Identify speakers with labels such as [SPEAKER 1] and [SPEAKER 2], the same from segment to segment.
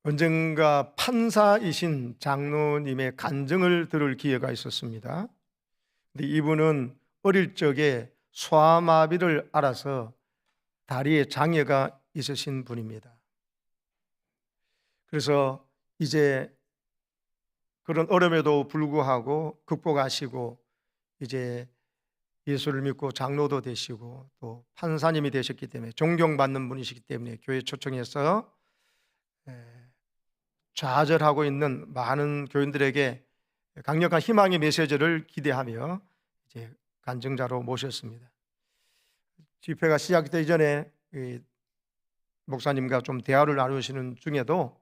[SPEAKER 1] 언젠가 판사이신 장로님의 간증을 들을 기회가 있었습니다. 근데 이분은 어릴 적에 소아마비를 앓아서 다리에 장애가 있으신 분입니다. 그래서 이제 그런 어려움에도 불구하고 극복하시고 이제 예수를 믿고 장로도 되시고 또 판사님이 되셨기 때문에 존경받는 분이시기 때문에 교회 초청해서 좌절하고 있는 많은 교인들에게 강력한 희망의 메시지를 기대하며 이제 간증자로 모셨습니다. 집회가 시작되기 전에 목사님과 좀 대화를 나누시는 중에도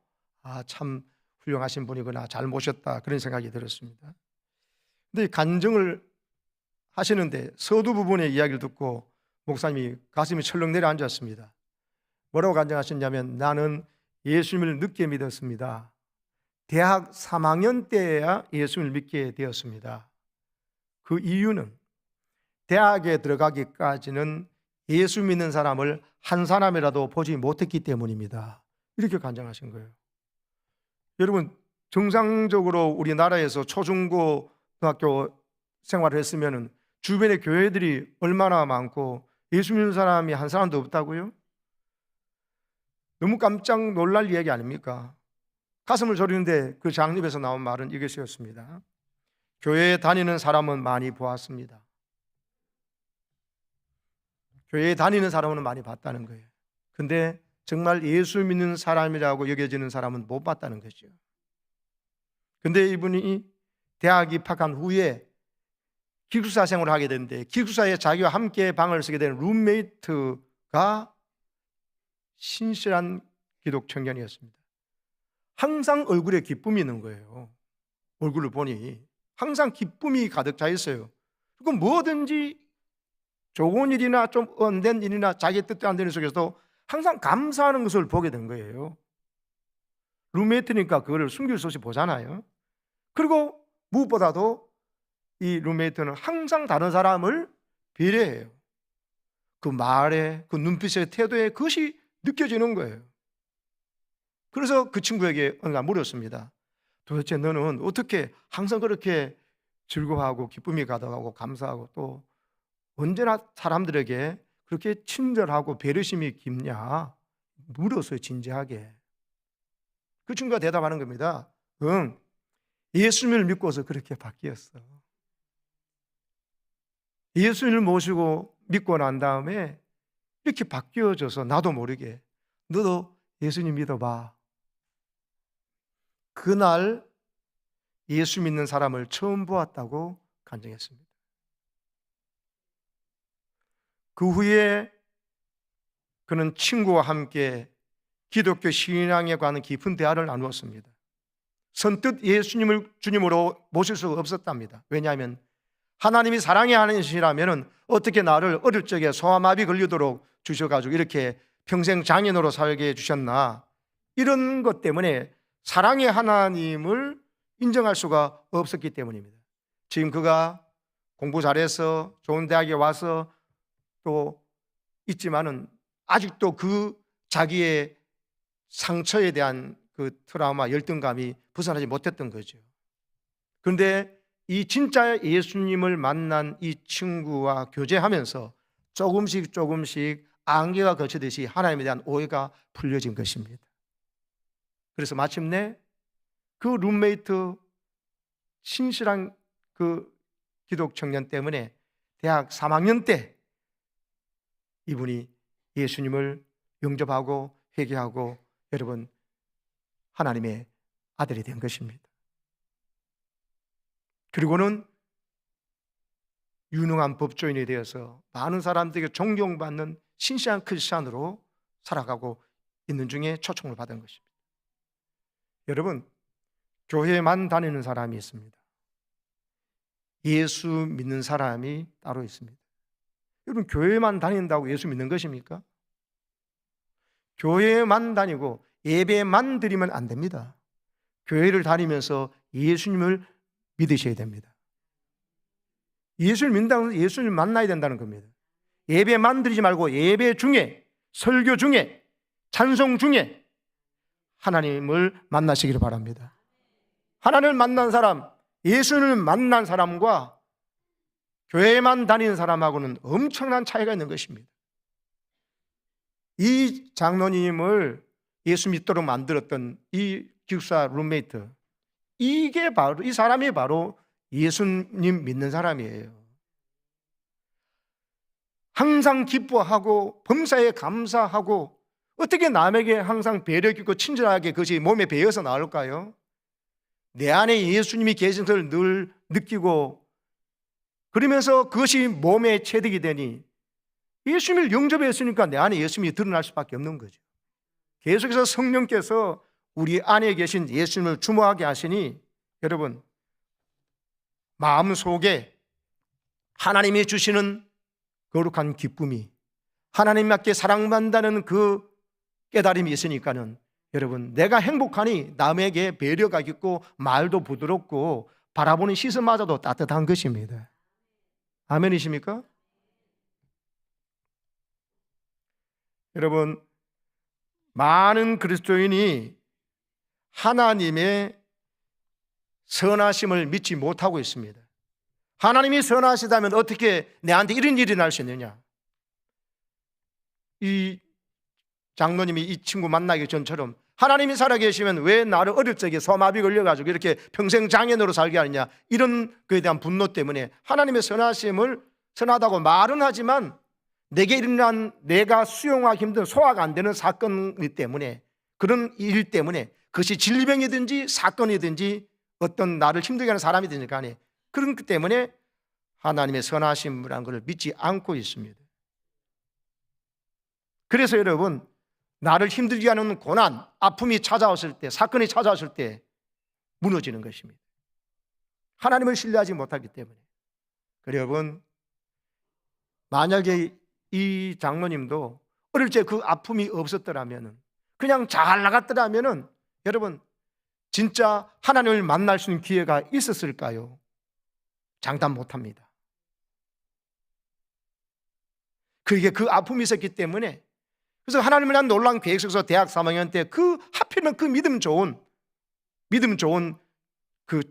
[SPEAKER 1] 참 훌륭하신 분이구나, 잘 모셨다, 그런 생각이 들었습니다. 근데 간증을 하시는데 서두 부분의 이야기를 듣고 목사님이 가슴이 철렁 내려앉았습니다. 뭐라고 간증하셨냐면, 나는 예수님을 늦게 믿었습니다. 대학 3학년 때야 예수님을 믿게 되었습니다. 그 이유는 대학에 들어가기까지는 예수 믿는 사람을 한 사람이라도 보지 못했기 때문입니다. 이렇게 간증하신 거예요. 여러분, 정상적으로 우리나라에서 초중고등학교 생활을 했으면 주변에 교회들이 얼마나 많고 예수 믿는 사람이 한 사람도 없다고요? 너무 깜짝 놀랄 이야기 아닙니까? 가슴을 저리는데 그 장립에서 나온 말은 이것이었습니다. 교회에 다니는 사람은 많이 보았습니다. 교회에 다니는 사람은 많이 봤다는 거예요. 근데 정말 예수 믿는 사람이라고 여겨지는 사람은 못 봤다는 거죠. 근데 이분이 대학 입학한 후에 기숙사 생활을 하게 되는데, 기숙사에 자기와 함께 방을 쓰게 되는 룸메이트가 신실한 기독 청년이었습니다. 항상 얼굴에 기쁨이 있는 거예요. 얼굴을 보니 항상 기쁨이 가득 차 있어요. 그리고 뭐든지 좋은 일이나 좀 언된 일이나 자기 뜻도 안 되는 속에서도 항상 감사하는 것을 보게 된 거예요. 룸메이트니까 그거를 숨길 수 없이 보잖아요. 그리고 무엇보다도 이 룸메이트는 항상 다른 사람을 배려해요. 그 말에, 그 눈빛의 태도에 그것이 느껴지는 거예요. 그래서 그 친구에게 어느 날 물었습니다. 도대체 너는 어떻게 항상 그렇게 즐거워하고 기쁨이 가득하고 감사하고 또 언제나 사람들에게 그렇게 친절하고 배려심이 깊냐? 물었어요, 진지하게. 그 친구가 대답하는 겁니다. 예수님을 믿고서 그렇게 바뀌었어. 예수님을 모시고 믿고 난 다음에 이렇게 바뀌어져서 나도 모르게 너도 예수님 믿어봐. 그날 예수 믿는 사람을 처음 보았다고 간증했습니다. 그 후에 그는 친구와 함께 기독교 신앙에 관한 깊은 대화를 나누었습니다. 선뜻 예수님을 주님으로 모실 수가 없었답니다. 왜냐하면 하나님이 사랑의 하나님이시라면 어떻게 나를 어릴 적에 소아마비 걸리도록 주셔가지고 이렇게 평생 장애인으로 살게 해주셨나, 이런 것 때문에 사랑의 하나님을 인정할 수가 없었기 때문입니다. 지금 그가 공부 잘해서 좋은 대학에 와서 또 있지만은 아직도 그 자기의 상처에 대한 그 트라우마, 열등감이 벗어나지 못했던 거죠. 그런데 이 진짜 예수님을 만난 이 친구와 교제하면서 조금씩 안개가 거치듯이 하나님에 대한 오해가 풀려진 것입니다. 그래서 마침내 그 룸메이트 신실한 그 기독 청년 때문에 대학 3학년 때 이분이 예수님을 영접하고 회개하고 여러분 하나님의 아들이 된 것입니다. 그리고는 유능한 법조인이 되어서 많은 사람들에게 존경받는 신실한 크리스찬으로 살아가고 있는 중에 초청을 받은 것입니다. 여러분, 교회만 다니는 사람이 있습니다. 예수 믿는 사람이 따로 있습니다. 여러분, 교회만 다닌다고 예수 믿는 것입니까? 교회만 다니고 예배만 드리면 안 됩니다. 교회를 다니면서 예수님을 믿으셔야 됩니다. 예수를 믿는다고 해서 예수님을 만나야 된다는 겁니다. 예배만 드리지 말고 예배 중에, 설교 중에, 찬송 중에 하나님을 만나시기를 바랍니다. 하나님을 만난 사람, 예수님을 만난 사람과 교회만 다니는 사람하고는 엄청난 차이가 있는 것입니다. 이 장로님을 예수 믿도록 만들었던 이 기숙사 룸메이트, 이게 바로, 이 사람이 바로 예수님 믿는 사람이에요. 항상 기뻐하고 범사에 감사하고, 어떻게 남에게 항상 배려 깊고 친절하게 그것이 몸에 배어서 나올까요? 내 안에 예수님이 계신 것을 늘 느끼고, 그러면서 그것이 몸에 체득이 되니 예수님을 영접했으니까 내 안에 예수님이 드러날 수밖에 없는 거죠. 계속해서 성령께서 우리 안에 계신 예수님을 주목하게 하시니, 여러분, 마음속에 하나님이 주시는 거룩한 기쁨이, 하나님께 사랑받는다는 그 깨달음이 있으니까는, 여러분, 내가 행복하니 남에게 배려가 있고 말도 부드럽고 바라보는 시선마저도 따뜻한 것입니다. 아멘이십니까? 여러분, 많은 그리스도인이 하나님의 선하심을 믿지 못하고 있습니다. 하나님이 선하시다면 어떻게 내한테 이런 일이 날 수 있느냐? 이 장로님이 이 친구 만나기 전처럼 하나님이 살아계시면 왜 나를 어릴 적에 소마비 걸려가지고 이렇게 평생 장애인으로 살게 하느냐, 이런 그에 대한 분노 때문에 하나님의 선하심을 선하다고 말은 하지만 내게 일어난, 내가 수용하기 힘든, 소화가 안 되는 사건이기 때문에, 그런 일 때문에, 그것이 질병이든지 사건이든지 어떤 나를 힘들게 하는 사람이든지 간에 그런 것 때문에 하나님의 선하심이라는 것을 믿지 않고 있습니다. 그래서 여러분, 나를 힘들게 하는 고난, 아픔이 찾아왔을 때, 사건이 찾아왔을 때 무너지는 것입니다. 하나님을 신뢰하지 못하기 때문에. 그래서 여러분, 만약에 이 장로님도 어릴 때 그 아픔이 없었더라면, 그냥 잘 나갔더라면, 여러분, 진짜 하나님을 만날 수 있는 기회가 있었을까요? 장담 못합니다. 그게 그 아픔이 있었기 때문에, 그래서 하나님을 위한 놀라운 계획 속에서 대학 3학년 때 그 하필이면 그 믿음 좋은 그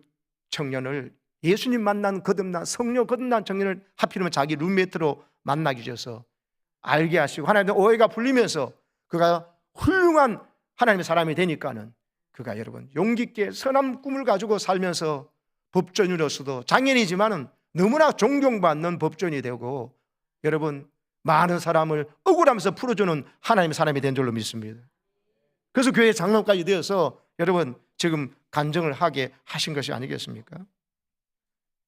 [SPEAKER 1] 청년을, 예수님 만난 거듭난, 성령 거듭난 청년을 하필이면 자기 룸메이트로 만나기 위해서 알게 하시고, 하나님의 오해가 풀리면서 그가 훌륭한 하나님의 사람이 되니까는, 그가 여러분 용기 있게 선한 꿈을 가지고 살면서 법조인으로서도 장애인이지만은 너무나 존경받는 법조인이 되고, 여러분 많은 사람을 억울하면서 풀어주는 하나님의 사람이 된 줄로 믿습니다. 그래서 교회 장로까지 되어서 여러분 지금 간증을 하게 하신 것이 아니겠습니까?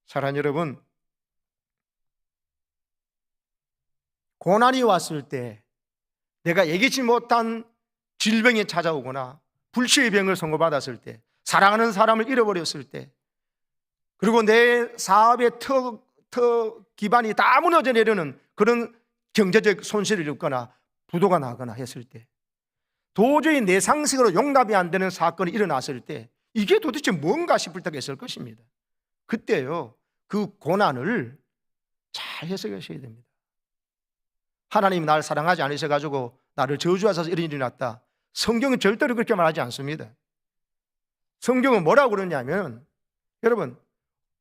[SPEAKER 1] 사랑하는 여러분, 고난이 왔을 때, 내가 예기치 못한 질병이 찾아오거나 불치의 병을 선고받았을 때, 사랑하는 사람을 잃어버렸을 때, 그리고 내 사업의 기반이 다 무너져 내려는 그런 경제적 손실을 입거나 부도가 나거나 했을 때, 도저히 내 상식으로 용납이 안 되는 사건이 일어났을 때, 이게 도대체 뭔가 싶을 때가 있을 것입니다. 그때요, 그 고난을 잘 해석하셔야 됩니다. 하나님이 나를 사랑하지 않으셔가지고 나를 저주하셔서 이런 일이 났다. 성경은 절대로 그렇게 말하지 않습니다. 성경은 뭐라고 그러냐면, 여러분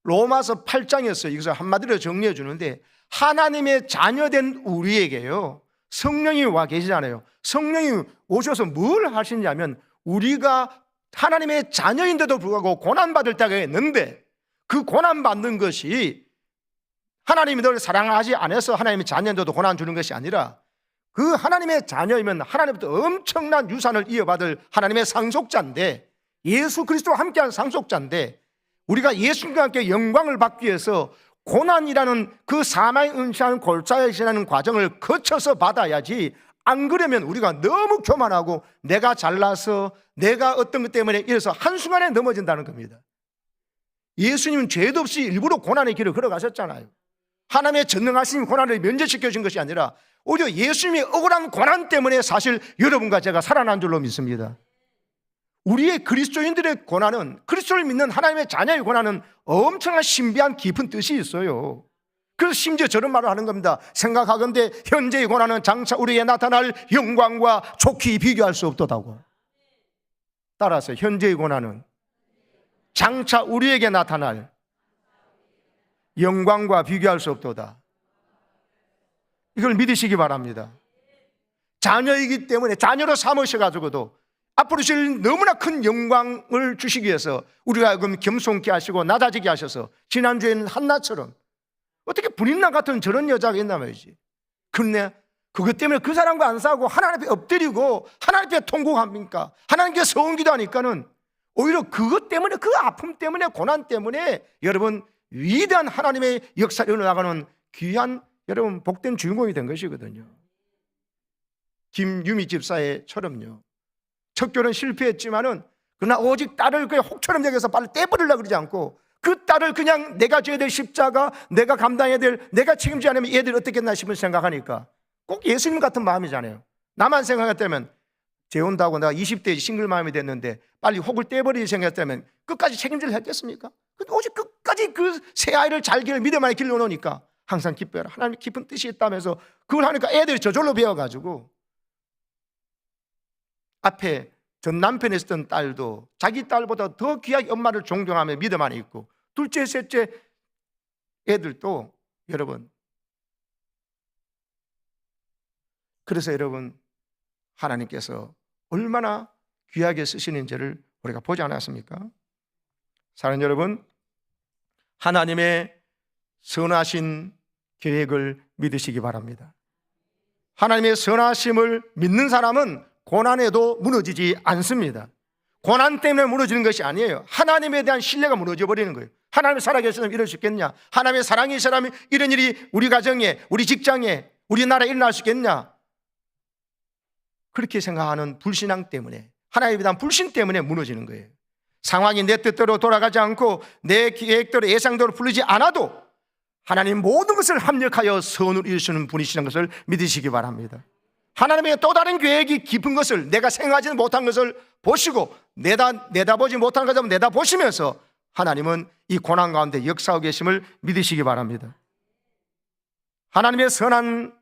[SPEAKER 1] 로마서 8장이었어요. 이것을 한마디로 정리해 주는데, 하나님의 자녀된 우리에게요, 성령이 와 계시잖아요. 성령이 오셔서 뭘 하시냐면, 우리가 하나님의 자녀인데도 불구하고 고난받을 때가 있는데, 그 고난받는 것이 하나님이 너를 사랑하지 않아서 하나님의 자녀인데도 고난 주는 것이 아니라, 그 하나님의 자녀이면 하나님부터 엄청난 유산을 이어받을 하나님의 상속자인데, 예수 그리스도와 함께한 상속자인데, 우리가 예수님과 함께 영광을 받기 위해서 고난이라는 그 사망의 은시하는 골짜기에 지나는 과정을 거쳐서 받아야지, 안 그러면 우리가 너무 교만하고 내가 잘나서 내가 어떤 것 때문에 이래서 한순간에 넘어진다는 겁니다. 예수님은 죄도 없이 일부러 고난의 길을 걸어가셨잖아요. 하나님의 전능하신 고난을 면제시켜 준 것이 아니라 오히려 예수님이 억울한 고난 때문에 사실 여러분과 제가 살아난 줄로 믿습니다. 우리의 그리스도인들의 고난은, 그리스도를 믿는 하나님의 자녀의 고난은 엄청난 신비한 깊은 뜻이 있어요. 그래서 심지어 저런 말을 하는 겁니다. 생각하건대 현재의 고난은 장차 우리에게 나타날 영광과 좋게 비교할 수 없도다고. 따라서 현재의 고난은 장차 우리에게 나타날 영광과 비교할 수 없도다. 이걸 믿으시기 바랍니다. 자녀이기 때문에 자녀로 삼으셔가지고도 앞으로 주실 너무나 큰 영광을 주시기 위해서 우리가 겸손케 하시고 낮아지게 하셔서 지난주에는 한나처럼 어떻게 불임나 같은 저런 여자가 있나 말이지. 그런데 그것 때문에 그 사람과 안 싸우고 하나님 앞에 엎드리고 하나님 앞에 통곡합니까? 하나님께 서원기도 하니까는 오히려 그것 때문에, 그 아픔 때문에, 고난 때문에 여러분 위대한 하나님의 역사를 이어나가는 귀한 여러분 복된 주인공이 된 것이거든요. 김유미 집사의처럼요. 첫 결혼 실패했지만은 그러나 오직 딸을 그냥 혹처럼 여겨서 빨리 떼버리려고 그러지 않고 그 딸을 그냥 내가 져야 될 십자가, 내가 감당해야 될, 내가 책임지지 않으면 얘들 어떻겠나 싶은 생각하니까 꼭 예수님 같은 마음이잖아요. 나만 생각했다면 재혼도 고 내가 20대 싱글 마음이 됐는데 빨리 혹을 떼버리지 생각했다면 끝까지 책임질 했겠습니까? 오직 끝까지 그 새 아이를 잘 기를 믿음만에 길러놓으니까 항상 기뻐해라. 하나님의 깊은 뜻이 있다면서 그걸 하니까 애들이 저절로 배워가지고 앞에 전 남편에 있었던 딸도 자기 딸보다 더 귀하게 엄마를 존경하며 믿음 안에 있고 둘째, 셋째 애들도 여러분 그래서 여러분 하나님께서 얼마나 귀하게 쓰시는지를 우리가 보지 않았습니까? 사랑하는 여러분, 하나님의 선하신 계획을 믿으시기 바랍니다. 하나님의 선하심을 믿는 사람은 고난에도 무너지지 않습니다. 고난 때문에 무너지는 것이 아니에요. 하나님에 대한 신뢰가 무너져 버리는 거예요. 하나님이 살아계시면 이럴 수 있겠냐? 하나님의 사랑이 있으면 이런 일이 우리 가정에, 우리 직장에, 우리나라에 일어날 수 있겠냐? 그렇게 생각하는 불신앙 때문에, 하나님에 대한 불신 때문에 무너지는 거예요. 상황이 내 뜻대로 돌아가지 않고 내 계획대로 예상대로 풀리지 않아도 하나님 모든 것을 합력하여 선을 이루시는 분이시는 것을 믿으시기 바랍니다. 하나님의 또 다른 계획이 깊은 것을, 내가 생각하지 못한 것을 보시고 내다보지 못한 것을 내다보시면서 하나님은 이 고난 가운데 역사하고 계심을 믿으시기 바랍니다. 하나님의 선한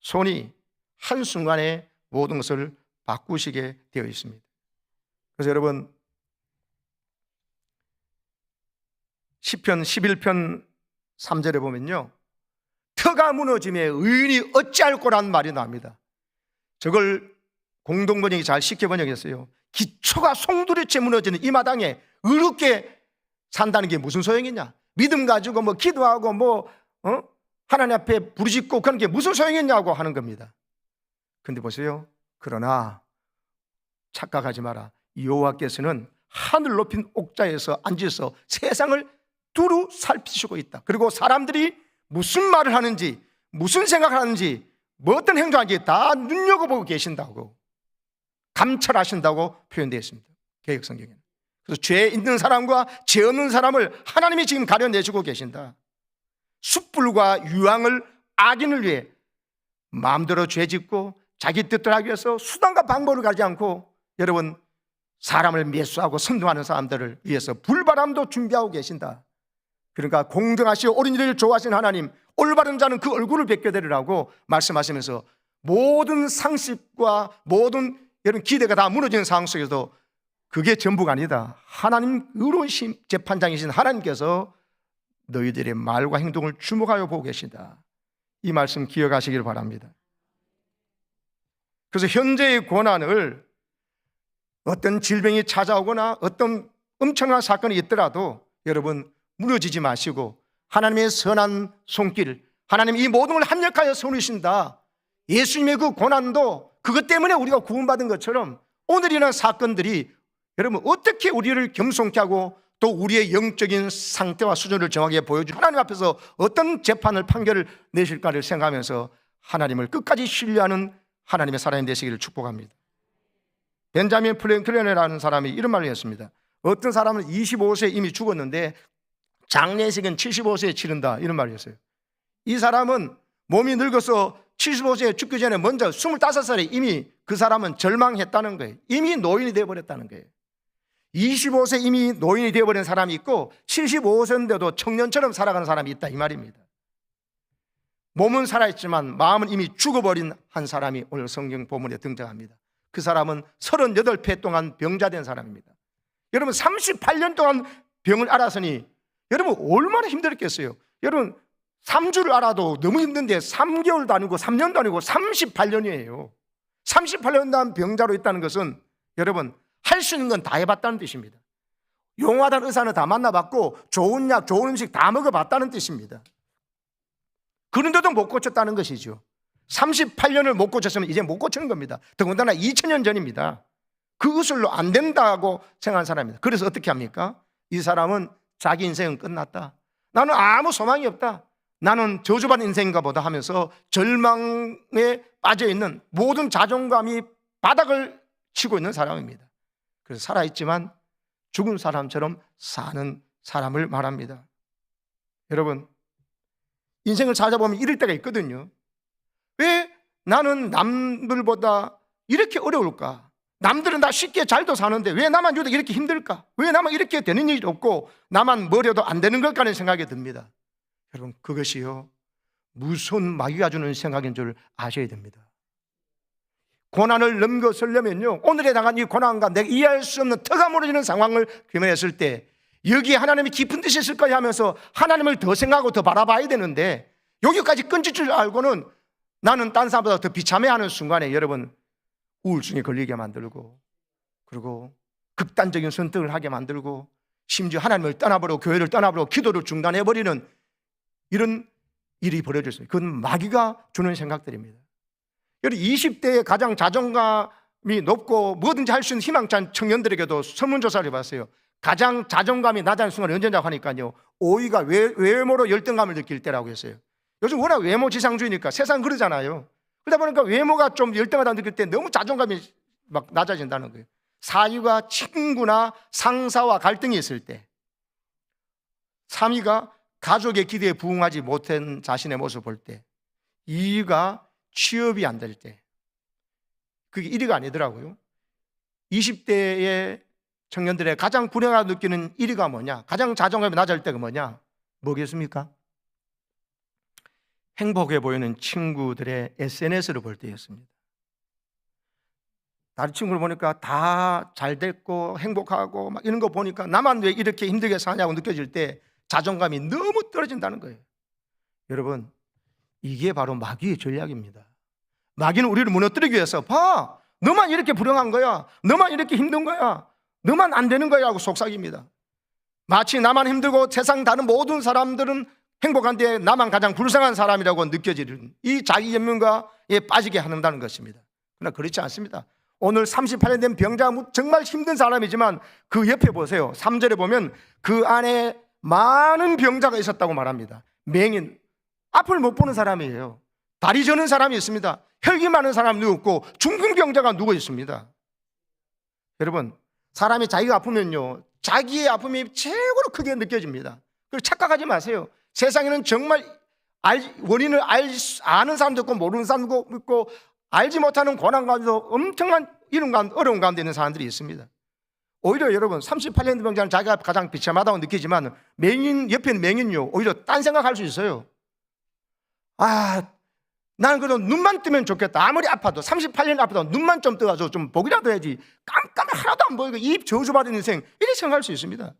[SPEAKER 1] 손이 한순간에 모든 것을 바꾸시게 되어 있습니다. 그래서 여러분 시편 11편 3절에 보면요, 터가 무너짐에 의인이 어찌할 거란 말이 나옵니다. 저걸 공동번역이 잘 쉽게 번역했어요. 기초가 송두리째 무너지는 이 마당에 의롭게 산다는 게 무슨 소용이냐? 믿음 가지고 뭐 기도하고 하나님 앞에 부르짖고 그런 게 무슨 소용이냐고 하는 겁니다. 근데 보세요. 그러나 착각하지 마라. 여호와께서는 하늘 높인 옥자에서 앉아서 세상을 두루 살피시고 있다. 그리고 사람들이 무슨 말을 하는지, 무슨 생각을 하는지, 뭐 어떤 행동하는지 다 눈여겨보고 계신다고, 감찰하신다고 표현되어 있습니다. 개역성경에는. 그래서 죄 있는 사람과 죄 없는 사람을 하나님이 지금 가려내시고 계신다. 숯불과 유황을 악인을 위해 마음대로 죄짓고 자기 뜻대로 하기 위해서 수단과 방법을 가지 않고 여러분 사람을 매수하고 선동하는 사람들을 위해서 불바람도 준비하고 계신다. 그러니까 공정하시고 옳은 일을 좋아하시는 하나님, 올바른 자는 그 얼굴을 뵙게되리라고 말씀하시면서 모든 상식과 모든 이런 기대가 다 무너지는 상황 속에서도 그게 전부가 아니다. 하나님 의로운 재판장이신 하나님께서 너희들의 말과 행동을 주목하여 보고 계시다. 이 말씀 기억하시길 바랍니다. 그래서 현재의 고난을 어떤 질병이 찾아오거나 어떤 엄청난 사건이 있더라도 여러분 무너지지 마시고 하나님의 선한 손길, 하나님 이 모든 걸 합력하여 손이신다. 예수님의 그 고난도 그것 때문에 우리가 구원받은 것처럼 오늘 일어난 사건들이 여러분 어떻게 우리를 겸손케 하고 또 우리의 영적인 상태와 수준을 정확하게 보여주고 하나님 앞에서 어떤 재판을 판결을 내실까를 생각하면서 하나님을 끝까지 신뢰하는 하나님의 사람이 되시기를 축복합니다. 벤자민 프랭클린이라는 사람이 이런 말을 했습니다. 어떤 사람은 25세에 이미 죽었는데 장례식은 75세에 치른다, 이런 말을 했어요. 이 사람은 몸이 늙어서 75세에 죽기 전에 먼저 25살에 이미 그 사람은 절망했다는 거예요. 이미 노인이 되어버렸다는 거예요. 25세 이미 노인이 되어버린 사람이 있고 75세인데도 청년처럼 살아가는 사람이 있다, 이 말입니다. 몸은 살아있지만 마음은 이미 죽어버린 한 사람이 오늘 성경 본문에 등장합니다. 그 사람은 38회 동안 병자된 사람입니다. 여러분 38년 동안 병을 앓았으니 여러분 얼마나 힘들었겠어요. 여러분 3주를 알아도 너무 힘든데 3개월도 아니고 3년도 아니고 38년이에요. 38년 동안 병자로 있다는 것은 여러분 할 수 있는 건 다 해봤다는 뜻입니다. 용하다는 의사는 다 만나봤고 좋은 약, 좋은 음식 다 먹어봤다는 뜻입니다. 그런데도 못 고쳤다는 것이죠. 38년을 못 고쳤으면 이제 못 고치는 겁니다. 더군다나 2000년 전입니다. 그 의술로 안 된다고 생각한 사람입니다. 그래서 어떻게 합니까? 이 사람은 자기 인생은 끝났다. 나는 아무 소망이 없다. 나는 저주받은 인생인가 보다 하면서 절망에 빠져있는 모든 자존감이 바닥을 치고 있는 사람입니다. 그래서 살아있지만 죽은 사람처럼 사는 사람을 말합니다. 여러분 인생을 살아보면 이럴 때가 있거든요. 왜 나는 남들보다 이렇게 어려울까? 남들은 다 쉽게 잘도 사는데 왜 나만 유독 이렇게 힘들까? 왜 나만 이렇게 되는 일이 없고 나만 머려도 안 되는 걸까 하는 생각이 듭니다. 여러분 그것이요 무서운 마귀가 주는 생각인 줄 아셔야 됩니다. 고난을 넘겨서려면요 오늘에 당한 이 고난과 내가 이해할 수 없는 터가 무너지는 상황을 규명했을 때 여기에 하나님이 깊은 뜻이 있을 거야 하면서 하나님을 더 생각하고 더 바라봐야 되는데 여기까지 끊질 줄 알고는 나는 딴 사람보다 더 비참해하는 순간에 여러분 우울증에 걸리게 만들고 그리고 극단적인 선택을 하게 만들고 심지어 하나님을 떠나버리고 교회를 떠나버리고 기도를 중단해버리는 이런 일이 벌어질 수 있어요. 그건 마귀가 주는 생각들입니다. 여러분 20대에 가장 자존감이 높고 뭐든지 할 수 있는 희망찬 청년들에게도 설문조사를 해봤어요. 가장 자존감이 낮은 순간이 언제냐고 하니까요 5위가 외모로 열등감을 느낄 때라고 했어요. 요즘 워낙 외모 지상주의니까 세상 그러잖아요. 그러다 보니까 외모가 좀 열등하다 느낄 때 너무 자존감이 막 낮아진다는 거예요. 4위가 친구나 상사와 갈등이 있을 때, 3위가 가족의 기대에 부응하지 못한 자신의 모습을 볼 때, 2위가 취업이 안 될 때. 그게 1위가 아니더라고요. 20대의 청년들의 가장 불행하다고 느끼는 1위가 뭐냐? 가장 자존감이 낮을 때가 뭐냐? 뭐겠습니까? 행복해 보이는 친구들의 SNS를 볼 때였습니다. 다른 친구를 보니까 다 잘 됐고 행복하고 막 이런 거 보니까 나만 왜 이렇게 힘들게 사냐고 느껴질 때 자존감이 너무 떨어진다는 거예요. 여러분 이게 바로 마귀의 전략입니다. 마귀는 우리를 무너뜨리기 위해서 봐 너만 이렇게 불행한 거야, 너만 이렇게 힘든 거야, 너만 안 되는 거야 하고 속삭입니다. 마치 나만 힘들고 세상 다른 모든 사람들은 행복한데 나만 가장 불쌍한 사람이라고 느껴지는 이 자기 연민가에 빠지게 한다는 것입니다. 그러나 그렇지 않습니다. 오늘 38년 된 병자 정말 힘든 사람이지만 그 옆에 보세요. 3절에 보면 그 안에 많은 병자가 있었다고 말합니다. 맹인, 앞을 못 보는 사람이에요. 다리 저는 사람이 있습니다. 혈기 많은 사람이 누워 있고 중풍병자가 누워 있습니다. 여러분 사람이 자기가 아프면요 자기의 아픔이 최고로 크게 느껴집니다. 그래서 착각하지 마세요. 세상에는 정말 원인을 아는 사람도 있고 모르는 사람도 있고 알지 못하는 고난 가운데서 엄청난 어려운 가운데 있는 사람들이 있습니다. 오히려 여러분 38년 병자는 자기가 가장 비참하다고 느끼지만 맹인 옆에 있는 맹인요 오히려 딴 생각할 수 있어요. 나는 그래도 눈만 뜨면 좋겠다. 아무리 아파도 38년 아파도 눈만 좀 떠가지고 좀 복이라도 해야지. 깜깜해 하나도 안 보이고 입 저주받은 인생 이렇게 생각할 수 있습니다.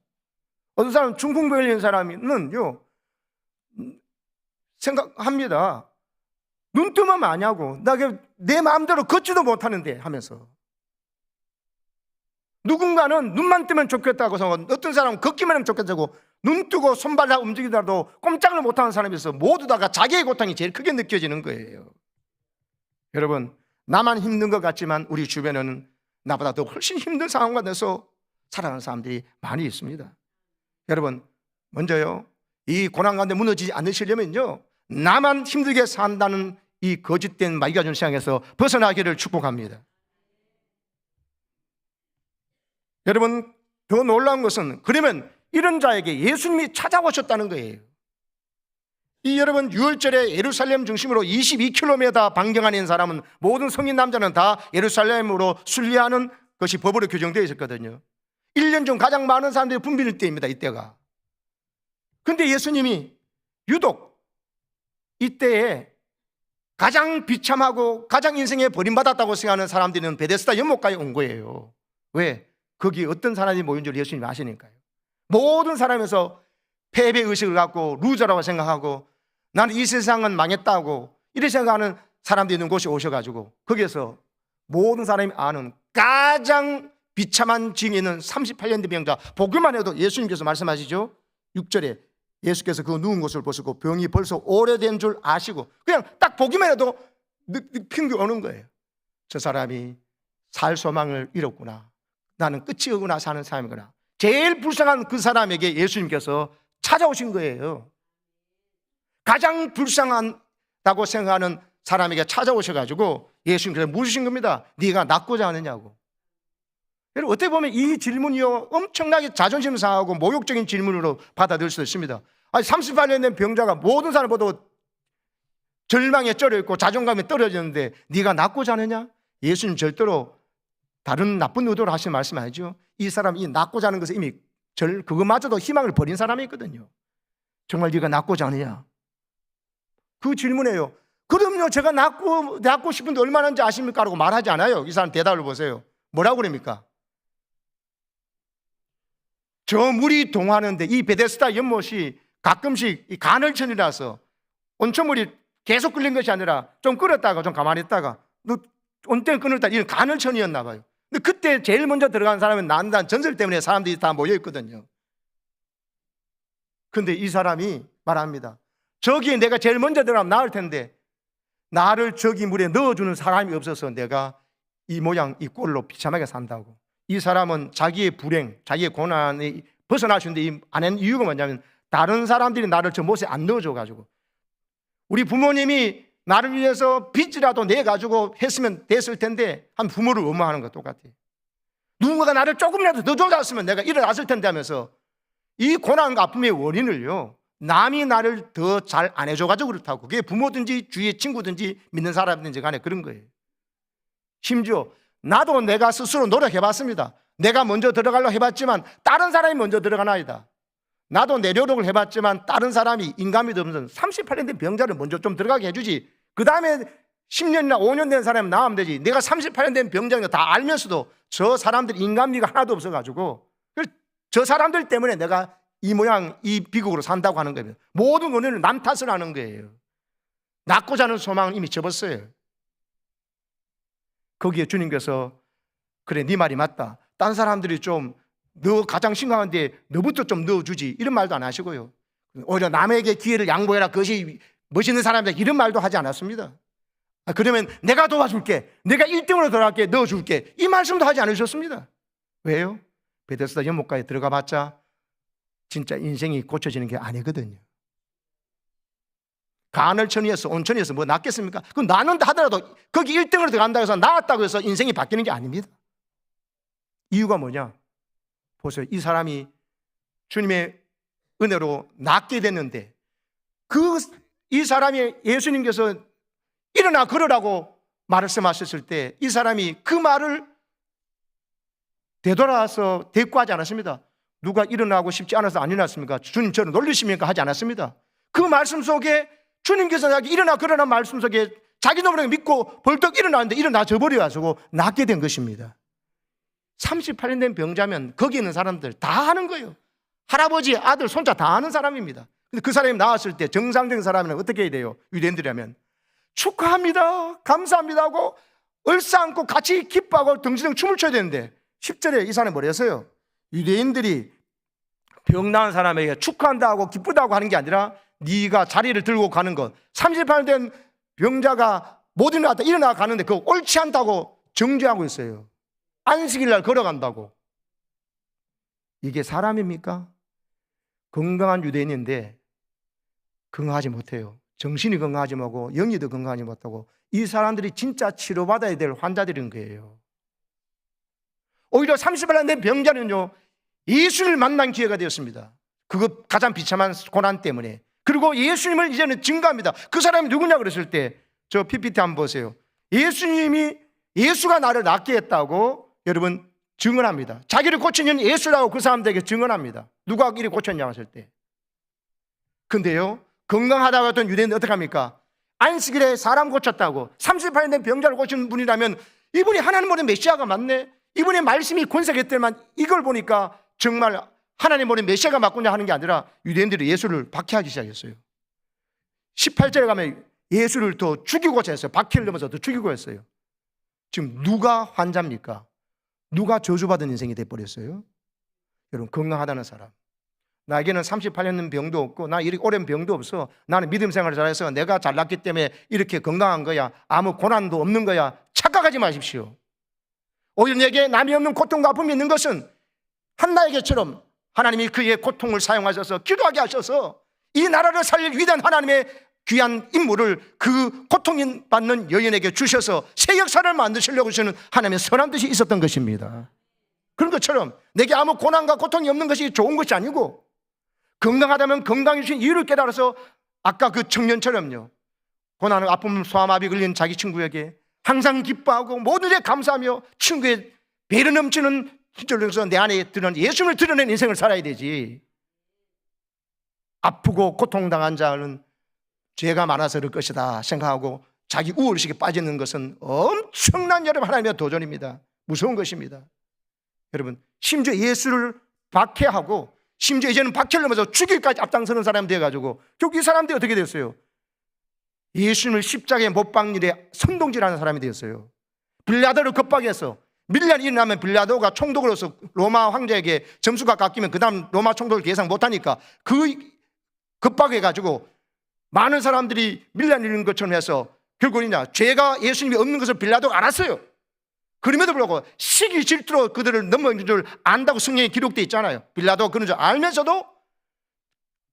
[SPEAKER 1] 어떤 사람은 중풍병 걸린 사람은요 생각합니다. 눈 뜨면 마냐고 나 내 마음대로 걷지도 못하는데 하면서 누군가는 눈만 뜨면 좋겠다고 생각하고 어떤 사람은 걷기만 하면 좋겠다고 눈 뜨고 손발 다 움직이더라도 꼼짝을 못하는 사람이 있어 모두 다가 자기의 고통이 제일 크게 느껴지는 거예요. 여러분 나만 힘든 것 같지만 우리 주변에는 나보다 더 훨씬 힘든 상황 가운데서 살아가는 사람들이 많이 있습니다. 여러분 먼저요 이 고난 가운데 무너지지 않으시려면요 나만 힘들게 산다는 이 거짓된 마귀가 주는 세상에서 벗어나기를 축복합니다. 여러분 더 놀라운 것은 그러면 이런 자에게 예수님이 찾아오셨다는 거예요. 이 여러분 6월절에 예루살렘 중심으로 22km 반경 안에 있는 사람은 모든 성인 남자는 다 예루살렘으로 순례하는 것이 법으로 규정되어 있었거든요. 1년 중 가장 많은 사람들이 붐빌 때입니다. 이때가. 그런데 예수님이 유독 이때에 가장 비참하고 가장 인생에 버림받았다고 생각하는 사람들은 베데스다 연못가에 온 거예요. 왜? 거기 어떤 사람이 모인 줄 예수님이 아시니까요. 모든 사람에서 패배의식을 갖고 루저라고 생각하고 나는 이 세상은 망했다고 이렇게 생각하는 사람들이 있는 곳에 오셔가지고 거기에서 모든 사람이 아는 가장 비참한 징에 있는 38년 된 병자, 보기만 해도 예수님께서 말씀하시죠. 6절에 예수께서 그 누운 것을 보시고 병이 벌써 오래된 줄 아시고 그냥 딱 보기만 해도 핑계 오는 거예요. 저 사람이 살 소망을 잃었구나. 나는 끝이 오구나 사는 사람이구나. 제일 불쌍한 그 사람에게 예수님께서 찾아오신 거예요. 가장 불쌍하다고 생각하는 사람에게 찾아오셔가지고 예수님께서 물으신 겁니다. 네가 낫고자 하느냐고. 여러분 어떻게 보면 이 질문이요 엄청나게 자존심 상하고 모욕적인 질문으로 받아들일 수 있습니다. 아니 38년 된 병자가 모든 사람보다 절망에 쩔어 있고 자존감이 떨어졌는데 네가 낫고자 하느냐? 예수님 절대로 다른 나쁜 의도로 하신 말씀 아니죠. 이 사람이 낫고자 하는 것은 이미 그것마저도 희망을 버린 사람이 있거든요. 정말 네가 낫고자 하느냐? 그 질문이에요. 그럼요 제가 낫고 싶은데 얼마나인지 아십니까? 라고 말하지 않아요. 이 사람 대답을 보세요. 뭐라고 그럽니까? 저 물이 동하는데 이 베데스다 연못이 가끔씩 이 간헐천이라서 온천물이 계속 끓는 것이 아니라 좀 끓었다가 좀 가만히 있다가 온천 끊었다 이런 간헐천이었나 봐요. 근데 그때 제일 먼저 들어간 사람은 난다는 전설 때문에 사람들이 다 모여 있거든요. 근데 이 사람이 말합니다. 저기에 내가 제일 먼저 들어가면 나을 텐데 나를 저기 물에 넣어주는 사람이 없어서 내가 이 모양 이 꼴로 비참하게 산다고. 이 사람은 자기의 불행, 자기의 고난이 벗어날 수 있는데 안 한 이유가 뭐냐면 다른 사람들이 나를 저 못에 안 넣어줘가지고 우리 부모님이 나를 위해서 빚이라도 내가지고 했으면 됐을 텐데 한 부모를 원망하는 것 똑같아요. 누군가가 나를 조금이라도 더 도와줬으면 내가 일어났을 텐데 하면서 이 고난과 아픔의 원인을요 남이 나를 더 잘 안 해줘가지고 그렇다고. 그게 부모든지 주위의 친구든지 믿는 사람든지 간에 그런 거예요. 심지어 나도 내가 스스로 노력해봤습니다. 내가 먼저 들어가려고 해봤지만 다른 사람이 먼저 들어가나이다. 나도 내려노력을 해봤지만 다른 사람이 인감이 없는 38년 된 병자를 먼저 좀 들어가게 해주지. 그 다음에 10년이나 5년 된 사람이 나오면 되지. 내가 38년 된 병자인 거 다 알면서도 저 사람들 인간미가 하나도 없어가지고 저 사람들 때문에 내가 이 모양 이 비극으로 산다고 하는 거예요. 모든 원인을 남 탓을 하는 거예요. 낫고자 하는 소망은 이미 접었어요. 거기에 주님께서 그래 네 말이 맞다. 딴 사람들이 좀 너 가장 심각한데 너부터 좀 넣어주지 이런 말도 안 하시고요. 오히려 남에게 기회를 양보해라. 그것이 멋있는 사람들 이런 말도 하지 않았습니다. 그러면 내가 도와줄게. 내가 1등으로 들어갈게. 넣어줄게. 이 말씀도 하지 않으셨습니다. 왜요? 베데스다 연못가에 들어가 봤자 진짜 인생이 고쳐지는 게 아니거든요. 간헐천이어서 온천이어서 뭐 낫겠습니까? 그럼 나는다 하더라도 거기 1등으로 들어간다고 해서 나았다고 해서 인생이 바뀌는 게 아닙니다. 이유가 뭐냐? 보세요. 이 사람이 주님의 은혜로 낫게 됐는데 이 사람이 예수님께서 일어나 걸으라고 말씀하셨을 때 이 사람이 그 말을 되돌아서 대꾸하지 않았습니다. 누가 일어나고 싶지 않아서 안 일어났습니까? 주님 저를 놀리십니까? 하지 않았습니다. 그 말씀 속에 주님께서 자기 일어나 걸으라는 말씀 속에 자기 놈을 믿고 벌떡 일어나는데 일어나져 버려가지고 낫게 된 것입니다. 38년 된 병자면 거기 있는 사람들 다 하는 거예요. 할아버지, 아들, 손자 다 하는 사람입니다. 근데 그 사람이 나왔을 때 정상적인 사람은 어떻게 해야 돼요? 유대인들이라면 축하합니다, 감사합니다 하고 얼싸안고 같이 기뻐하고 덩치덩 춤을 춰야 되는데 10절에 이 사람이 뭐랬어요? 유대인들이 병 나은 사람에게 축하한다고 기쁘다고 하는 게 아니라 네가 자리를 들고 가는 것, 38년 된 병자가 못 일어났다 일어나 가는데 그거 옳지 않다고 정죄하고 있어요. 안식일 날 걸어간다고. 이게 사람입니까? 건강한 유대인인데 건강하지 못해요. 정신이 건강하지 못하고 영이도 건강하지 못하고 이 사람들이 진짜 치료받아야 될 환자들인 거예요. 오히려 38년 된 병자는요 예수님을 만난 기회가 되었습니다. 그거 가장 비참한 고난 때문에. 그리고 예수님을 이제는 증거합니다. 그 사람이 누구냐 그랬을 때 저 PPT 한번 보세요. 예수가 나를 낫게 했다고 여러분 증언합니다. 자기를 고친 이는 예수라고 그 사람들에게 증언합니다. 누가 이리 고쳤냐고 했을 때. 근데요 건강하다고 했던 유대인은 어떻게 합니까? 안식일에 사람 고쳤다고 38년 된 병자를 고친 분이라면 이분이 하나님의 메시아가 맞네, 이분의 말씀이 권세가 있더만, 이걸 보니까 정말 하나님의 메시아가 맞구나 하는 게 아니라 유대인들이 예수를 박해하기 시작했어요. 18절에 가면 예수를 더 죽이고자 했어요. 박해를 넘어서 더 죽이고 했어요. 지금 누가 환자입니까? 누가 저주받은 인생이 돼버렸어요? 여러분, 건강하다는 사람, 나에게는 38년 병도 없고 나 이렇게 오랜 병도 없어, 나는 믿음 생활을 잘해서 내가 잘났기 때문에 이렇게 건강한 거야, 아무 고난도 없는 거야, 착각하지 마십시오. 오히려 내게 남이 없는 고통과 아픔이 있는 것은 한나에게처럼 하나님이 그의 고통을 사용하셔서 기도하게 하셔서 이 나라를 살릴 위대한 하나님의 귀한 인물을 그 고통받는 여인에게 주셔서 새 역사를 만드시려고 하시는 하나님의 선한 뜻이 있었던 것입니다. 그런 것처럼 내게 아무 고난과 고통이 없는 것이 좋은 것이 아니고, 건강하다면 건강해 주신 이유를 깨달아서 아까 그 청년처럼요, 고난, 아픔, 소아마비 걸린 자기 친구에게 항상 기뻐하고 모든 데 감사하며 친구의 배려 넘치는 희절에서 내 안에 드러난 예수를 드러낸 인생을 살아야 되지. 아프고 고통당한 자는 죄가 많아서 그럴 것이다 생각하고 자기 우월의식에 빠지는 것은 엄청난 여러분 하나님의 도전입니다. 무서운 것입니다. 여러분, 심지어 예수를 박해하고 심지어 이제는 박해를 넘어서 죽일까지 앞장서는 사람이 되어가지고 결국 이 사람들이 어떻게 됐어요? 예수님을 십자가에 못 박는 일에 선동질하는 사람이 되었어요. 빌라도를 겁박해서 밀란이 일어나면 빌라도가 총독으로서 로마 황제에게 점수가 깎이면 그 다음 로마 총독을 예상 못하니까 그 겁박해가지고 많은 사람들이 밀란이 일어난 것처럼 해서 결국은요, 죄가 예수님이 없는 것을 빌라도가 알았어요. 그럼에도 불구하고 시기 질투로 그들을 넘어진 줄 안다고 성경에 기록되어 있잖아요. 빌라도가 그런 줄 알면서도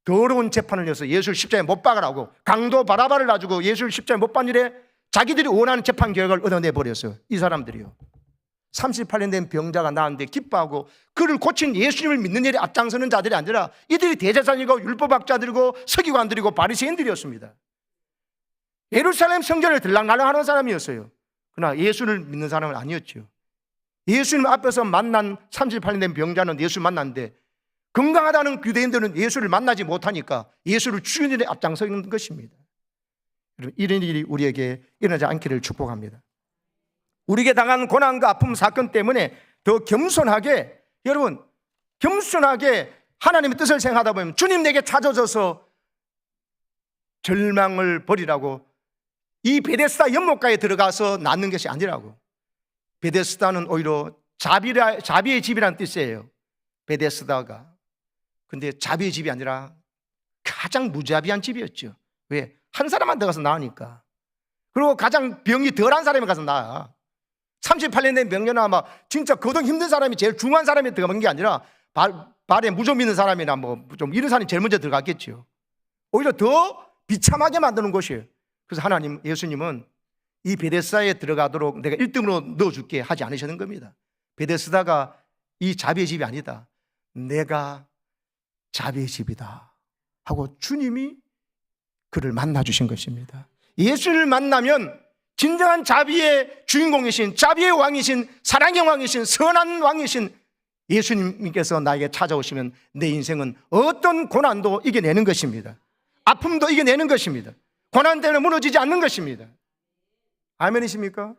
[SPEAKER 1] 더러운 재판을 해서 예수를 십자가에 못 박으라고 강도 바라바를 놔주고 예수를 십자가에 못 박는 일에 자기들이 원하는 재판 결과를 얻어내버렸어요. 이 사람들이요, 38년 된 병자가 나았는데 기뻐하고 그를 고친 예수님을 믿는 일에 앞장서는 자들이 아니라 이들이 대제사장이고 율법학자들이고 서기관들이고 바리새인들이었습니다. 예루살렘 성전을 들락날락하는 사람이었어요. 그러나 예수를 믿는 사람은 아니었죠. 예수님 앞에서 만난 38년 된 병자는 예수를 만났는데 건강하다는 유대인들은 예수를 만나지 못하니까 예수를 죽이는 일에 앞장서는 것입니다. 여러분, 이런 일이 우리에게 일어나지 않기를 축복합니다. 우리에게 당한 고난과 아픔 사건 때문에 더 겸손하게, 여러분, 겸손하게 하나님의 뜻을 생각하다 보면 주님 내게 찾아져서 절망을 버리라고 이 베데스다 연못가에 들어가서 낳는 것이 아니라고. 베데스다는 오히려 자비의 집이라는 뜻이에요, 베데스다가. 근데 자비의 집이 아니라 가장 무자비한 집이었죠. 왜? 한 사람한테 가서 나으니까. 그리고 가장 병이 덜한 사람이 가서 나아. 38년 된 병녀나 막 진짜 거동 힘든 사람이 제일 중요한 사람이 들어간 게 아니라 발에 무좀 있는 사람이나 뭐 좀 이런 사람이 제일 먼저 들어갔겠죠. 오히려 더 비참하게 만드는 곳이에요. 그래서 하나님, 예수님은 이 베데스다에 들어가도록 내가 1등으로 넣어줄게 하지 않으시는 겁니다. 베데스다가 이 자비의 집이 아니다, 내가 자비의 집이다 하고 주님이 그를 만나주신 것입니다. 예수를 만나면 진정한 자비의 주인공이신, 자비의 왕이신, 사랑의 왕이신, 선한 왕이신 예수님께서 나에게 찾아오시면 내 인생은 어떤 고난도 이겨내는 것입니다. 아픔도 이겨내는 것입니다. 고난 때문에 무너지지 않는 것입니다. 아멘이십니까?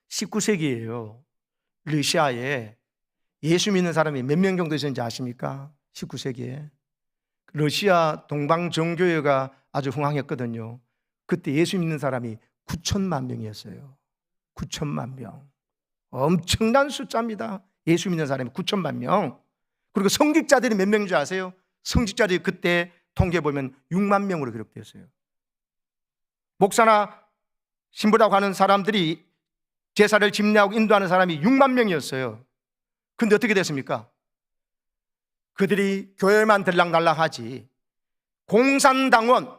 [SPEAKER 1] 19세기에요 러시아에 예수 믿는 사람이 몇 명 정도 있었는지 아십니까? 19세기에 러시아 동방정교회가 아주 흥황했거든요. 그때 예수 믿는 사람이 9천만 명이었어요. 9천만 명, 엄청난 숫자입니다. 예수 믿는 사람이 9천만 명. 그리고 성직자들이 몇 명인 줄 아세요? 성직자들이 그때 통계 보면 6만 명으로 기록되었어요. 목사나 신부라고 하는 사람들이 제사를 집례하고 인도하는 사람이 6만 명이었어요. 근데 어떻게 됐습니까? 그들이 교회만 들락날락하지 공산당원,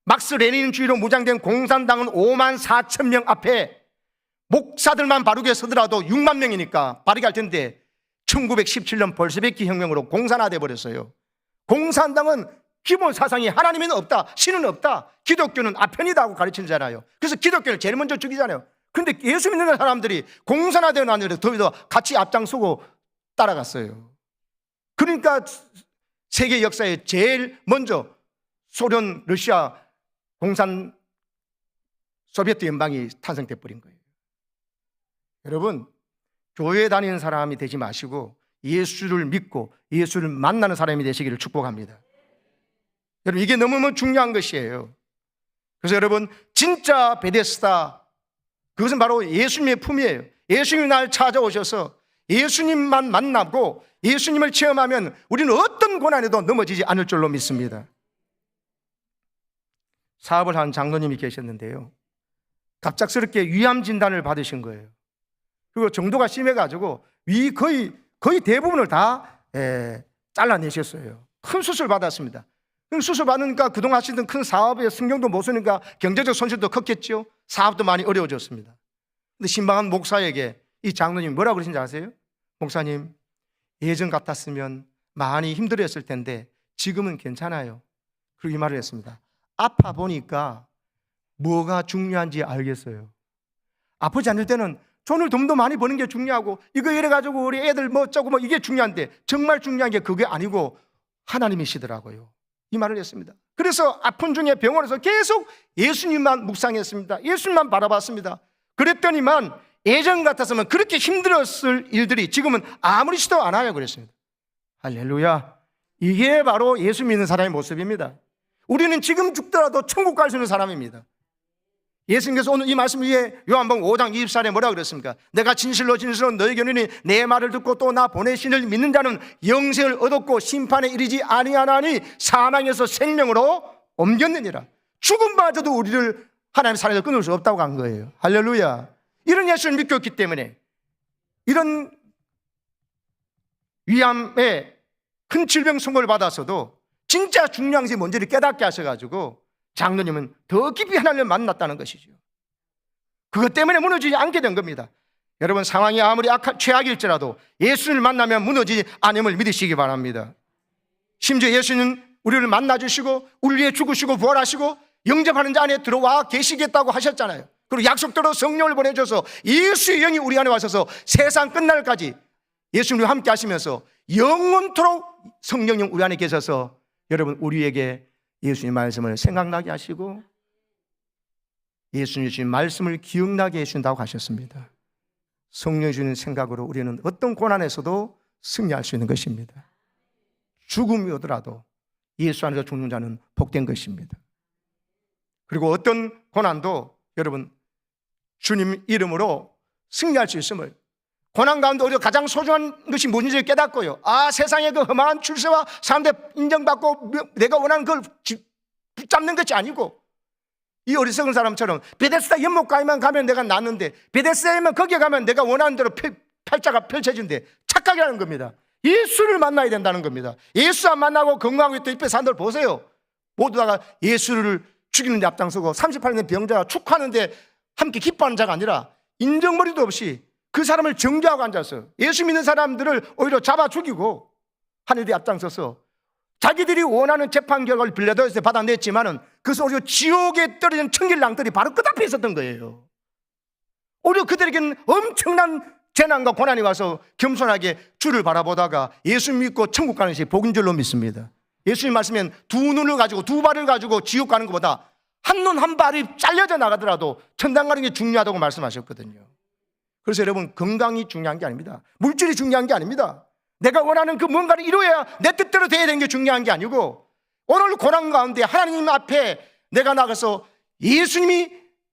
[SPEAKER 1] 막스 레닌주의로 무장된 공산당원 5만 4천 명 앞에 목사들만 바르게 서더라도 6만 명이니까 바르게 할 텐데 1917년 볼셰비키 혁명으로 공산화돼 버렸어요. 공산당은 기본 사상이 하나님은 없다, 신은 없다, 기독교는 아편이다 하고 가르치잖아요. 그래서 기독교를 제일 먼저 죽이잖아요. 그런데 예수 믿는 사람들이 공산화되어 나는데 더 같이 앞장서고 따라갔어요. 그러니까 세계 역사에 제일 먼저 소련, 러시아, 공산 소비에트 연방이 탄생돼 버린 거예요. 여러분, 교회 다니는 사람이 되지 마시고 예수를 믿고 예수를 만나는 사람이 되시기를 축복합니다. 여러분, 이게 너무너무 중요한 것이에요. 그래서 여러분, 진짜 베데스다, 그것은 바로 예수님의 품이에요. 예수님이 날 찾아오셔서 예수님만 만나고 예수님을 체험하면 우리는 어떤 고난에도 넘어지지 않을 줄로 믿습니다. 사업을 한 장로님이 계셨는데요, 갑작스럽게 위암 진단을 받으신 거예요. 그리고 정도가 심해가지고 거의 대부분을 다 잘라내셨어요. 큰 수술 받았습니다. 수술 받으니까 그동안 하시던 큰 사업에 신경도 못 쓰니까 경제적 손실도 컸겠죠. 사업도 많이 어려워졌습니다. 근데 신방한 목사에게 이 장로님이 뭐라고 그러신지 아세요? 목사님, 예전 같았으면 많이 힘들었을 텐데 지금은 괜찮아요. 그리고 이 말을 했습니다. 아파 보니까 뭐가 중요한지 알겠어요. 아프지 않을 때는 돈을 좀 더 많이 버는 게 중요하고 이거 이래가지고 우리 애들 뭐 어쩌고 뭐 이게 중요한데 정말 중요한 게 그게 아니고 하나님이시더라고요. 이 말을 했습니다. 그래서 아픈 중에 병원에서 계속 예수님만 묵상했습니다. 예수님만 바라봤습니다. 그랬더니만 예전 같았으면 그렇게 힘들었을 일들이 지금은 아무렇지도 않아요. 그랬습니다. 할렐루야. 이게 바로 예수 믿는 사람의 모습입니다. 우리는 지금 죽더라도 천국 갈 수 있는 사람입니다. 예수님께서 오늘 이 말씀 위에 요한복음 5장 24절에 뭐라 그랬습니까? 내가 진실로 너에게 이르노니 내 말을 듣고 또 나 보내신 이를 믿는 자는 영생을 얻었고 심판에 이르지 아니하나니 사망에서 생명으로 옮겼느니라. 죽음마저도 우리를 하나님의 사랑에서 끊을 수 없다고 한 거예요. 할렐루야. 이런 예수를 믿고 있기 때문에 이런 위암에 큰 질병 선고를 받았어도 진짜 중요한 것이 뭔지를 깨닫게 하셔가지고 장로님은 더 깊이 하나님을 만났다는 것이죠. 그것 때문에 무너지지 않게 된 겁니다. 여러분, 상황이 아무리 최악일지라도 예수를 만나면 무너지지 않음을 믿으시기 바랍니다. 심지어 예수는 우리를 만나주시고 우리 위해 죽으시고 부활하시고 영접하는 자 안에 들어와 계시겠다고 하셨잖아요. 그리고 약속대로 성령을 보내줘서 예수의 영이 우리 안에 와셔서 세상 끝날까지 예수님과 함께 하시면서 영원토록 성령님 우리 안에 계셔서 여러분, 우리에게 예수님 말씀을 생각나게 하시고 예수님 주신 말씀을 기억나게 해준다고 하셨습니다. 성령이 주는 생각으로 우리는 어떤 고난에서도 승리할 수 있는 것입니다. 죽음이 오더라도 예수 안에서 죽는 자는 복된 것입니다. 그리고 어떤 고난도 여러분, 주님 이름으로 승리할 수 있음을, 고난 가운데 우리가 가장 소중한 것이 뭔지를 깨닫고요, 세상의 그 험한 출세와 사람들 인정받고 내가 원하는 걸 붙잡는 것이 아니고 이 어리석은 사람처럼 베데스다 연못가에만 가면 내가 낫는데 베데스다에만 거기에 가면 내가 원하는 대로 팔자가 펼쳐진대, 착각이라는 겁니다. 예수를 만나야 된다는 겁니다. 예수 안 만나고 건강하고 있던 이pe 사람들 보세요. 모두 다가 예수를 죽이는 데 앞장서고 38년 병자가 축하하는데 함께 기뻐하는 자가 아니라 인정머리도 없이 그 사람을 정죄하고 앉아서 예수 믿는 사람들을 오히려 잡아 죽이고 하늘에 앞장서서 자기들이 원하는 재판 결과를 빌라도에서 받아냈지만은 그것은 오히려 지옥에 떨어진 천길랑들이 바로 그 앞에 있었던 거예요. 오히려 그들에게는 엄청난 재난과 고난이 와서 겸손하게 주를 바라보다가 예수 믿고 천국 가는 것이 복인 줄로 믿습니다. 예수님 말씀엔 두 눈을 가지고 두 발을 가지고 지옥 가는 것보다 한 눈 한 발이 잘려져 나가더라도 천당 가는 게 중요하다고 말씀하셨거든요. 그래서 여러분, 건강이 중요한 게 아닙니다. 물질이 중요한 게 아닙니다. 내가 원하는 그 뭔가를 이루어야 내 뜻대로 돼야 되는 게 중요한 게 아니고 오늘 고난 가운데 하나님 앞에 내가 나가서 예수님이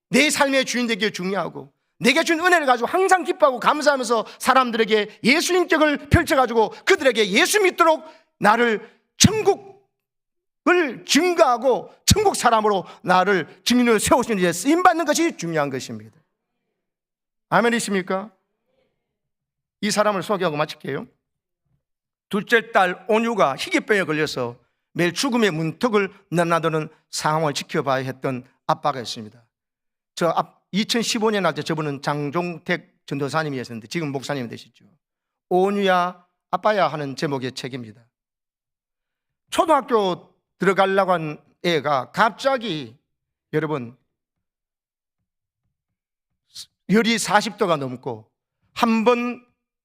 [SPEAKER 1] 내 삶의 주인 되기가 중요하고 내게 준 은혜를 가지고 항상 기뻐하고 감사하면서 사람들에게 예수님격을 펼쳐가지고 그들에게 예수 믿도록 나를 천국을 증거하고 천국 사람으로 나를 증인으로 세우시는 일에 쓰임받는 것이 중요한 것입니다. 아멘이십니까? 이 사람을 소개하고 마칠게요. 둘째 딸 온유가 희귀병에 걸려서 매일 죽음의 문턱을 넘나드는 상황을 지켜봐야 했던 아빠가 있습니다. 2015년 날 때 저분은 장종택 전도사님이었는데 지금 목사님이 되시죠. 온유야 아빠야 하는 제목의 책입니다. 초등학교 들어가려고 한 애가 갑자기 여러분 열이 40도가 넘고 한 번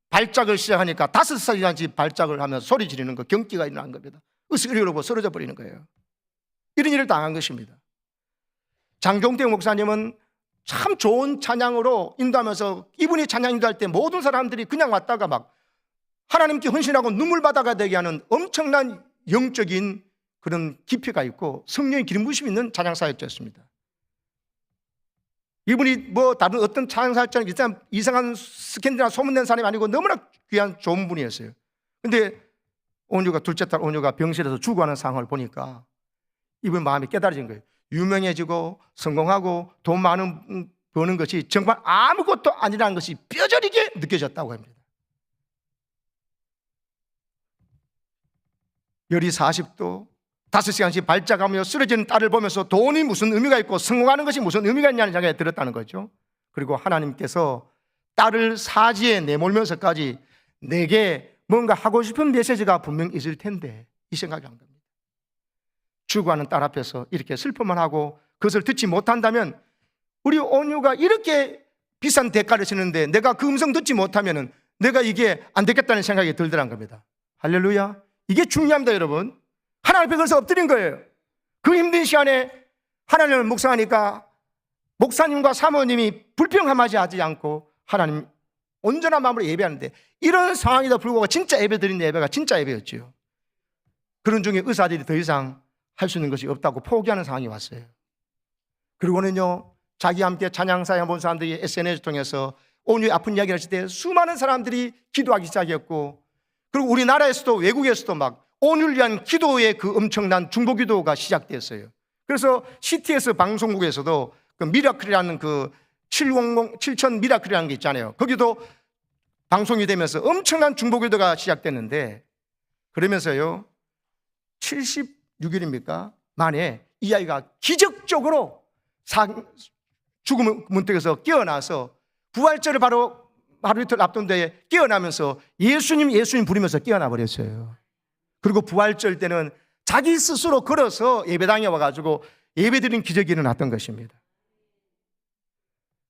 [SPEAKER 1] 발작을 시작하니까 5살이라는 발작을 하면서 소리 지르는 거, 경기가 일어난 겁니다. 으스그리고 쓰러져 버리는 거예요. 이런 일을 당한 것입니다. 장종택 목사님은 참 좋은 찬양으로 인도하면서 이분이 찬양 인도할 때 모든 사람들이 그냥 왔다가 막 하나님께 헌신하고 눈물 바다가 되게 하는 엄청난 영적인 그런 깊이가 있고 성령의 기름 부심이 있는 찬양 사역자였습니다. 이분이 뭐 다른 어떤 찬양 사역자는 이상한 스캔들이나 소문낸 사람이 아니고 너무나 귀한 좋은 분이었어요. 근데 온유가 둘째 딸 온유가 병실에서 죽어가는 상황을 보니까 이분 마음이 깨달아진 거예요. 유명해지고 성공하고 돈 많은 버는 것이 정말 아무것도 아니라는 것이 뼈저리게 느껴졌다고 합니다. 열이 40도 5시간씩 발작하며 쓰러지는 딸을 보면서 돈이 무슨 의미가 있고 성공하는 것이 무슨 의미가 있냐는 생각이 들었다는 거죠. 그리고 하나님께서 딸을 사지에 내몰면서까지 내게 뭔가 하고 싶은 메시지가 분명 있을 텐데 이 생각이 한 겁니다. 죽어가는 딸 앞에서 이렇게 슬퍼만 하고 그것을 듣지 못한다면 우리 온유가 이렇게 비싼 대가를 치는데 내가 그 음성 듣지 못하면 내가 이게 안 되겠다는 생각이 들더란 겁니다. 할렐루야. 이게 중요합니다, 여러분. 하나님 앞에 그래서 엎드린 거예요. 그 힘든 시간에 하나님을 묵상하니까 목사님과 사모님이 불평하지 하지 않고 하나님 온전한 마음으로 예배하는데 이런 상황에도 불구하고 진짜 예배 드린 예배가 진짜 예배였죠. 그런 중에 의사들이 더 이상 할 수 있는 것이 없다고 포기하는 상황이 왔어요. 그리고는요, 자기와 함께 찬양사에 본 사람들이 SNS 통해서 온유의 아픈 이야기를 했을 때 수많은 사람들이 기도하기 시작했고, 그리고 우리나라에서도 외국에서도 막 온유를 위한 기도의 그 엄청난 중보 기도가 시작됐어요. 그래서 CTS 방송국에서도 그 미라클이라는 그 7000 미라클이라는 게 있잖아요. 거기도 방송이 되면서 엄청난 중보 기도가 시작됐는데, 그러면서요 76일입니까? 만에 이 아이가 기적적으로 죽음 문턱에서 깨어나서 부활절을 바로 하루 이틀 앞둔 데에 깨어나면서 예수님 부르면서 깨어나 버렸어요. 그리고 부활절 때는 자기 스스로 걸어서 예배당에 와가지고 예배드린 기적이 일어났던 것입니다.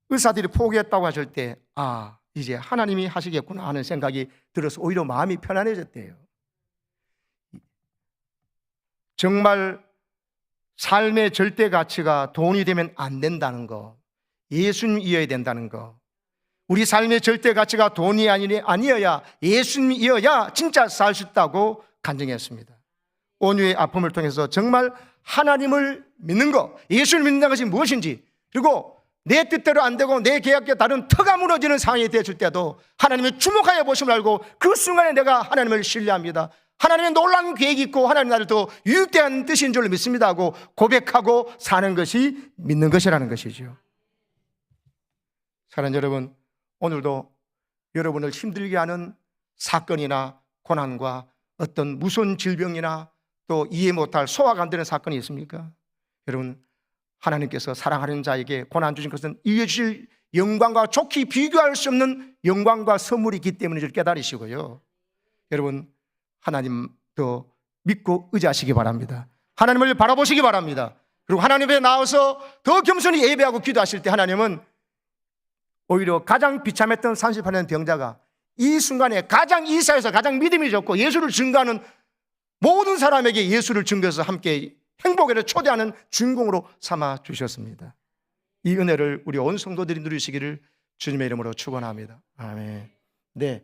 [SPEAKER 1] 의사들이 포기했다고 하실 때 이제 하나님이 하시겠구나 하는 생각이 들어서 오히려 마음이 편안해졌대요. 정말 삶의 절대 가치가 돈이 되면 안 된다는 거, 예수님이어야 된다는 거, 우리 삶의 절대 가치가 돈이 아니어야 예수님이어야 진짜 살 수 있다고 간증했습니다. 온유의 아픔을 통해서 정말 하나님을 믿는 것, 예수를 믿는 것이 무엇인지, 그리고 내 뜻대로 안 되고 내 계획과 다른 터가 무너지는 상황이 되었을 때도 하나님의 주목하여 보심을 알고 그 순간에 내가 하나님을 신뢰합니다. 하나님의 놀라운 계획이 있고 하나님 나를 더 유익된 뜻인 줄 믿습니다 하고 고백하고 사는 것이 믿는 것이라는 것이죠. 사랑하는 여러분, 오늘도 여러분을 힘들게 하는 사건이나 고난과 어떤 무서운 질병이나 또 이해 못할 소화가 안 되는 사건이 있습니까? 여러분, 하나님께서 사랑하는 자에게 고난 주신 것은 이해 주실 영광과 좋게 비교할 수 없는 영광과 선물이 있기 때문에 깨달으시고요. 여러분, 하나님도 믿고 의지하시기 바랍니다. 하나님을 바라보시기 바랍니다. 그리고 하나님 앞에 나와서 더 겸손히 예배하고 기도하실 때 하나님은 오히려 가장 비참했던 38년 병자가 이 순간에 가장 이 사회에서 가장 믿음이 좋고 예수를 증거하는 모든 사람에게 예수를 증거해서 함께 행복에 초대하는 주인공으로 삼아 주셨습니다. 이 은혜를 우리 온 성도들이 누리시기를 주님의 이름으로 축원합니다. 아멘. 네.